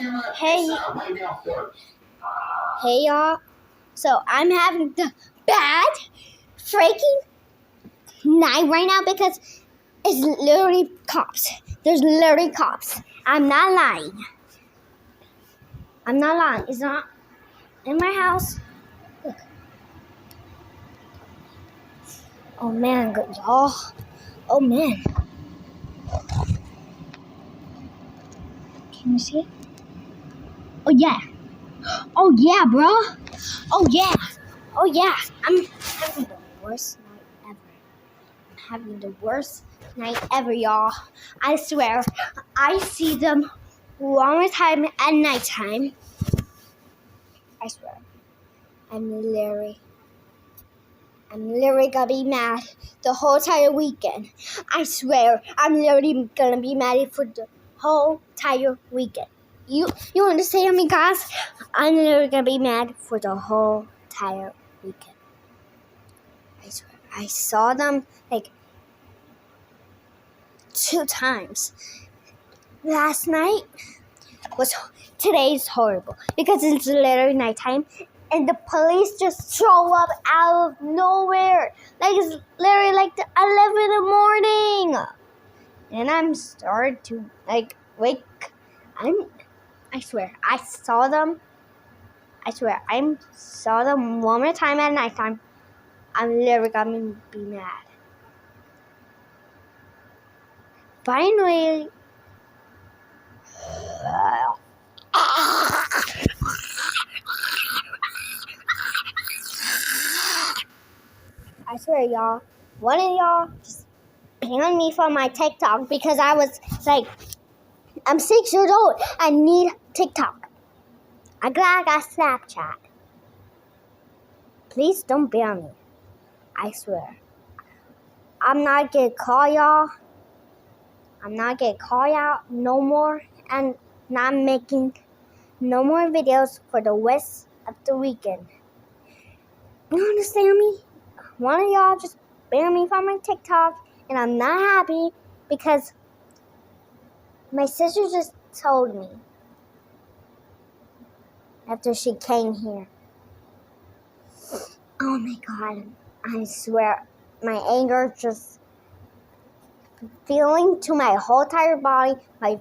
Hey, hey y'all. So I'm having the bad freaking night right now because it's literally cops. There's literally cops. I'm not lying. It's not in my house. Look. Oh man, good y'all. Oh man. Can you see? Oh yeah. Oh yeah, bro. Oh yeah. Oh yeah. I'm having the worst night ever. I'm having the worst night ever, y'all. I swear. I see them one more time at nighttime. I swear. I'm literally gonna be mad the whole entire weekend. I swear. I'm literally gonna be mad for the whole entire weekend. You understand me, guys? I'm literally gonna be mad for the whole entire weekend. I swear. I saw them like 2 times. Last night today's horrible because it's literally nighttime and the police just show up out of nowhere. Like it's literally like 11 in the morning. And I'm started to wake. I swear, I saw them one more time at nighttime. I'm literally gonna be mad. Finally. I swear, y'all, one of y'all just banned me from my TikTok because I was like, I'm 6 years old. I need TikTok. I got Snapchat. Please don't ban me. I swear. I'm not gonna call y'all. I'm not gonna call y'all no more and not making no more videos for the rest of the weekend. You understand me? One of y'all just banned me from my TikTok and I'm not happy because my sister just told me after she came here. Oh my God, I swear, my anger just feeling to my whole entire body, my